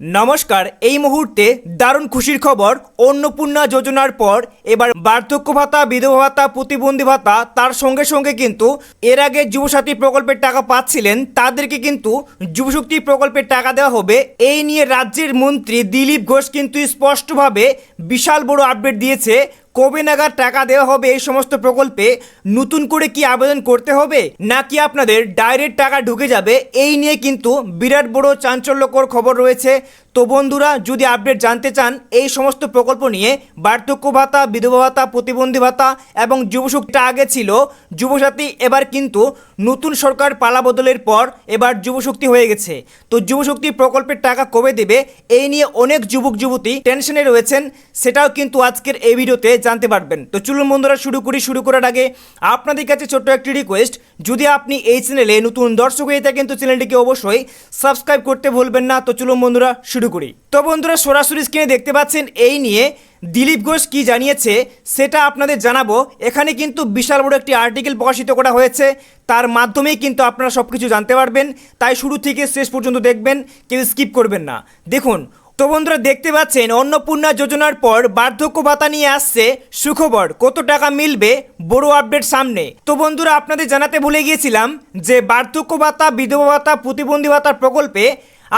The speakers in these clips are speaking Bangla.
নমস্কার। এই মুহূর্তে দারুণ খুশির খবর, অন্নপূর্ণা যোজনার পর এবার বার্ধক্য ভাতা, বিধবা ভাতা, প্রতিবন্ধী ভাতা, তার সঙ্গে সঙ্গে কিন্তু এর আগে যুবসাথী প্রকল্পের টাকা পাচ্ছিলেন তাদেরকে কিন্তু যুবশক্তি প্রকল্পের টাকা দেওয়া হবে। এই নিয়ে রাজ্যের মন্ত্রী দিলীপ ঘোষ কিন্তু স্পষ্টভাবে বিশাল বড় আপডেট দিয়েছে। কবে নাগাদ টাকা দেওয়া হবে এই সমস্ত প্রকল্পে, নতুন করে কি আবেদন করতে হবে নাকি আপনাদের ডাইরেক্ট টাকা ঢুকে যাবে, এই নিয়ে কিন্তু বিরাট বড় চাঞ্চল্যকর খবর রয়েছে। তো বন্ধুরা, যদি আপডেট জানতে চান এই সমস্ত প্রকল্প নিয়ে, বার্ধক্য ভাতা, বিধবা ভাতা, প্রতিবন্ধী ভাতা এবং যুবশক্তিটা আগে ছিল যুবসাথী, এবার কিন্তু নতুন সরকার পালা বদলের পর এবার যুবশক্তি হয়ে গেছে। তো যুবশক্তি প্রকল্পের টাকা কবে দেবে এই নিয়ে অনেক যুবক যুবতী টেনশনে রয়েছেন, সেটাও কিন্তু আজকের এই ভিডিওতে জানতে পারবেন। তো চলুন বন্ধুরা শুরু করার আগে আপনাদের কাছে ছোট্ট একটি রিকোয়েস্ট, যদি আপনি এই চ্যানেলে নতুন দর্শক হয়ে থাকেন তো চ্যানেলটিকে অবশ্যই সাবস্ক্রাইব করতে ভুলবেন না। তো চলুন বন্ধুরা শুরু করি। তো বন্ধুরা, সরাসরি স্ক্রিনে দেখতে পাচ্ছেন এই নিয়ে দিলীপ ঘোষ কি জানিয়েছে সেটা আপনাদের জানাবো। এখানে কিন্তু বিশাল বড় একটি আর্টিকেল প্রকাশিত করা হয়েছে, তার মাধ্যমেই কিন্তু আপনারা সব কিছু জানতে পারবেন, তাই শুরু থেকে শেষ পর্যন্ত দেখবেন, কেউ স্কিপ করবেন না। দেখুন, তো বন্ধুরা দেখতে পাচ্ছেন অন্নপূর্ণা যোজনার পর বার্ধক্য ভাতা নিয়ে আসছে সুখবর, কত টাকা মিলবে, বড় আপডেট সামনে। তো বন্ধুরা, আপনাদের জানাতে ভুলে গিয়েছিলাম যে বার্ধক্য ভাতা, বিধবা ভাতা, প্রতিবন্ধী ভাতার প্রকল্পে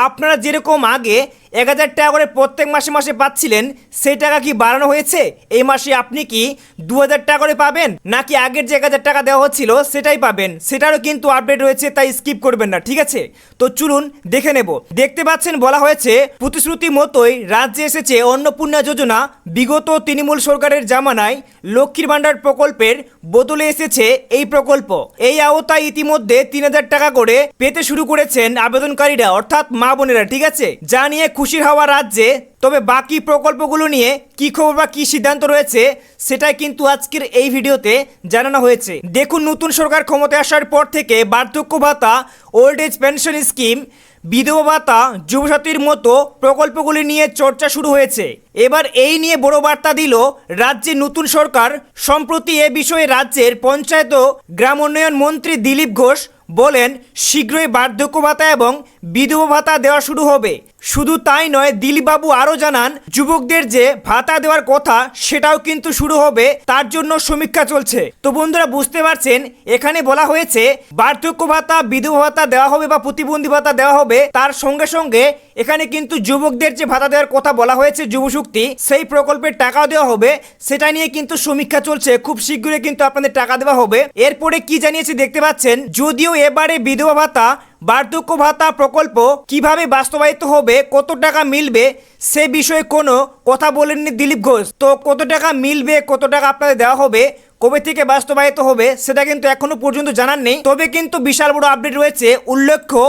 আপনারা যেরকম আগে 1000 টাকা করে প্রত্যেক মাসে মাসে পাচ্ছিলেন, সেই টাকা কি বাড়ানো হয়েছে? এই মাসে আপনি কি 2000 টাকা করে পাবেন নাকি আগের যে 1000 টাকা দেওয়া হচ্ছিল সেটাই পাবেন, সেটারও কিন্তু আপডেট রয়েছে, তাই স্কিপ করবেন না, ঠিক আছে? তো চলুন দেখে নেব। দেখতে পাচ্ছেন বলা হয়েছে প্রতিশ্রুতি মতোই রাজ্যে এসেছে অন্নপূর্ণা যোজনা। বিগত তৃণমূল সরকারের জামানায় লক্ষ্মীর ভাণ্ডার প্রকল্পের বদলে এসেছে এই প্রকল্প। এই আওতায় ইতিমধ্যে 3000 টাকা করে পেতে শুরু করেছেন আবেদনকারীরা, অর্থাৎ মা বোনেরা, ঠিক আছে? যা নিয়ে খুশির হওয়া রাজ্যে। তবে বাকি প্রকল্পগুলো নিয়ে কি খবর বা কি সিদ্ধান্ত রয়েছে সেটাই কিন্তু আজকের এই ভিডিওতে জানানো হয়েছে। দেখুন, নতুন সরকার ক্ষমতায় আসার পর থেকে বার্ধক্য ভাতা, ওল্ড এজ পেনশন স্কিম, বিধবা ভাতা, যুবসাথীর মতো প্রকল্পগুলি নিয়ে চর্চা শুরু হয়েছে। এবার এই নিয়ে বড় বার্তা দিল রাজ্যের নতুন সরকার। সম্প্রতি এ বিষয়ে রাজ্যের পঞ্চায়েত ও গ্রাম উন্নয়ন মন্ত্রী দিলীপ ঘোষ বলেন, শীঘ্রই বার্ধক্য ভাতা এবং বিধবা ভাতা দেওয়া শুরু হবে। শুধু তাই নয়, দিলীপবাবু আরও জানান, যুবকদের যে ভাতা দেওয়ার কথা সেটাও কিন্তু শুরু হবে, তার জন্য সমীক্ষা চলছে। তো বন্ধুরা বুঝতে পারছেন, এখানে বলা হয়েছে বার্ধক্য ভাতা, বিধবা ভাতা দেওয়া হবে বা প্রতিবন্ধী ভাতা দেওয়া হবে, তার সঙ্গে সঙ্গে এখানে কিন্তু যুবকদের যে ভাতা দেওয়ার কথা বলা হয়েছে যুবশক্তি, সেই প্রকল্পের টাকাও দেওয়া হবে, সেটা নিয়ে কিন্তু সমীক্ষা চলছে। খুব শীঘ্রই কিন্তু আপনাদের টাকা দেওয়া হবে। এরপরে কি জানিয়েছে দেখতে পাচ্ছেন, যদিও এবারে বিধবা ভাতা, বার্ধক্য ভাতা প্রকল্প কিভাবে বাস্তবায়িত হবে, কত টাকা মিলবে সে বিষয়ে কোনো কথা বলেননি দিলীপ ঘোষ। তো কত টাকা মিলবে, কত টাকা আপনাদের দেওয়া হবে, কবে থেকে বাস্তবায়িত হবে সেটা কিন্তু এখনো পর্যন্ত জানার নেই। তবে কিন্তু বিশাল বড় আপডেট রয়েছে। উল্লেখ্য,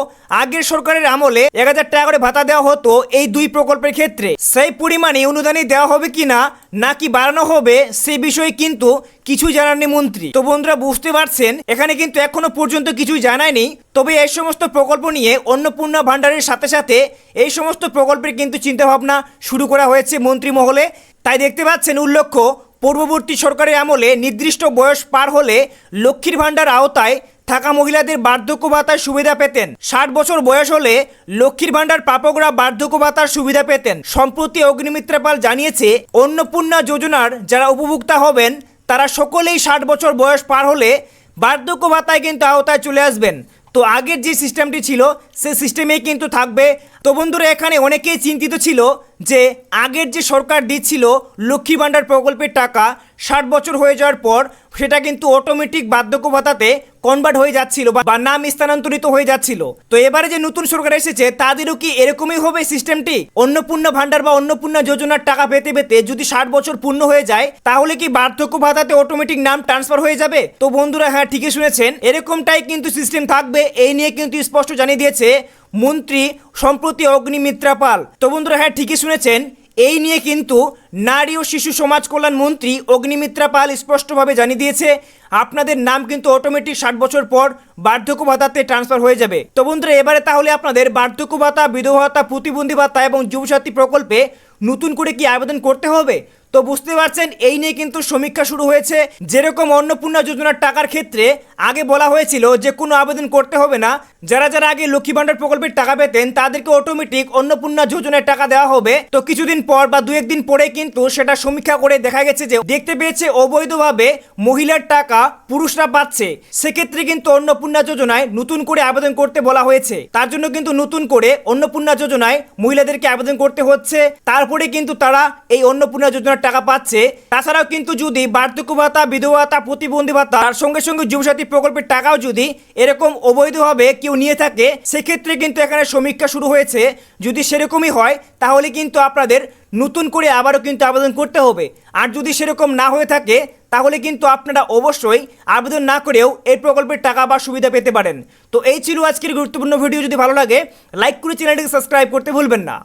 আগের সরকারের আমলে 1000 টাকা করে ভাতা দেওয়া হতো এই দুই প্রকল্পের ক্ষেত্রে। সেই পরিমাণে অনুদানই দেওয়া হবে কিনা নাকি বাড়ানো হবে সে বিষয়ে কিন্তু কিছু জানাননি মন্ত্রী। তো বন্ধুরা বুঝতে পারছেন, এখানে কিন্তু এখনো পর্যন্ত কিছুই জানায়নি। তবে এই সমস্ত প্রকল্প নিয়ে অন্নপূর্ণা ভাণ্ডারের সাথে সাথে এই সমস্ত প্রকল্পের কিন্তু চিন্তাভাবনা শুরু করা হয়েছে মন্ত্রী মহলে। তাই দেখতে পাচ্ছেন, উল্লেখ্য, পূর্ববর্তী সরকারের আমলে নির্দিষ্ট বয়স পার হলে লক্ষ্মীর ভাণ্ডার আওতায় থাকা মহিলাদের বার্ধক্য ভাতার সুবিধা পেতেন। 60 বছর বয়স হলে লক্ষ্মীর ভাণ্ডার প্রাপকরা বার্ধক্য ভাতার সুবিধা পেতেন। সম্প্রতি অগ্নিমিত্রা পাল জানিয়েছে, অন্নপূর্ণা যোজনার যারা উপভোক্তা হবেন তারা সকলেই 60 বছর বয়স পার হলে বার্ধক্য ভাতায় কিন্তু আওতায় চলে আসবেন। তো আগের যে সিস্টেমটি ছিল সেই সিস্টেমেই কিন্তু থাকবে। তো বন্ধুরা, এখানে অনেকেই চিন্তিত ছিল যে আগের যে সরকার দিচ্ছিল লক্ষ্মী ভাণ্ডার প্রকল্পের টাকা 60 বছর হয়ে যাওয়ার পর সেটা কিন্তু অটোমেটিক বার্ধক্য ভাতাতে কনভার্ট হয়ে যাচ্ছিল বা নাম স্থানান্তরিত হয়ে যাচ্ছিল। তো এবারে যে নতুন সরকার এসেছে তাদেরও কি এরকমই হবে সিস্টেমটি? অন্নপূর্ণা ভাণ্ডার বা অন্নপূর্ণা যোজনার টাকা পেতে পেতে যদি 60 বছর পূর্ণ হয়ে যায় তাহলে কি বার্ধক্য ভাতাতে অটোমেটিক নাম ট্রান্সফার হয়ে যাবে? তো বন্ধুরা, হ্যাঁ ঠিকই শুনেছেন, এরকমটাই কিন্তু সিস্টেম থাকবে। এই নিয়ে কিন্তু স্পষ্ট জানিয়ে দিয়েছে মন্ত্রী সম্প্রতি অগ্নিমিত্রা পাল। তো বন্ধুরা, হ্যাঁ ঠিকই শুনেছেন, এই নিয়ে কিন্তু নারী ও শিশু সমাজ কল্যাণ মন্ত্রী অগ্নিমিত্রা পাল স্পষ্টভাবে জানিয়ে দিয়েছে, আপনাদের নাম কিন্তু অটোমেটিক 60 বছর পর বার্ধক্য ভাতাতে ট্রান্সফার হয়ে যাবে। তো বন্ধুরা, এবারে তাহলে আপনাদের বার্ধক্য ভাতা, বিধবা ভাতা, প্রতিবন্ধী ভাতা এবং যুবসাথী প্রকল্পে নতুন করে কি আবেদন করতে হবে? তো বুঝতে পারছেন এই নিয়ে কিন্তু সমীক্ষা শুরু হয়েছে। যেরকম অন্নপূর্ণা যোজনার টাকার ক্ষেত্রে আগে বলা হয়েছিল যে কোনো আবেদন করতে হবে না, যারা যারা আগে লক্ষ্মী ভান্ডার প্রকল্পের টাকা পেতেন তাদেরকে অটোমেটিক অন্নপূর্ণা যোজনার টাকা দেওয়া হবে। তো কিছুদিন পর বা 2-1 দিন পরে কিন্তু সেটা সমীক্ষা করে দেখা গেছে যে দেখতে পেয়েছে অবৈধভাবে মহিলার টাকা পুরুষরা পাচ্ছে। সেক্ষেত্রে কিন্তু অন্নপূর্ণা যোজনায় নতুন করে আবেদন করতে বলা হয়েছে। তার জন্য কিন্তু নতুন করে অন্নপূর্ণা যোজনায় মহিলাদেরকে আবেদন করতে হচ্ছে, তারপরে কিন্তু তারা এই অন্নপূর্ণা যোজনার টাকা পাচ্ছে। তাছাড়াও কিন্তু যদি বার্ধক্য ভাতা, বিধবা ভাতা, প্রতিবন্ধী ভাতা, তার সঙ্গে সঙ্গে যুবসাথী প্রকল্পের টাকাও যদি এরকম অবৈধভাবে কেউ নিয়ে থাকে, সেক্ষেত্রে কিন্তু এখানে সমীক্ষা শুরু হয়েছে। যদি সেরকমই হয় তাহলে কিন্তু আপনাদের নতুন করে আবারও কিন্তু আবেদন করতে হবে। আর যদি সেরকম না হয়ে থাকে তাহলে কিন্তু আপনারা অবশ্যই আবেদন না করেও এই প্রকল্পের টাকা বা সুবিধা পেতে পারেন। তো এই ছিল আজকের গুরুত্বপূর্ণ ভিডিও। যদি ভালো লাগে লাইক করে চ্যানেলটিকে সাবস্ক্রাইব করতে ভুলবেন না।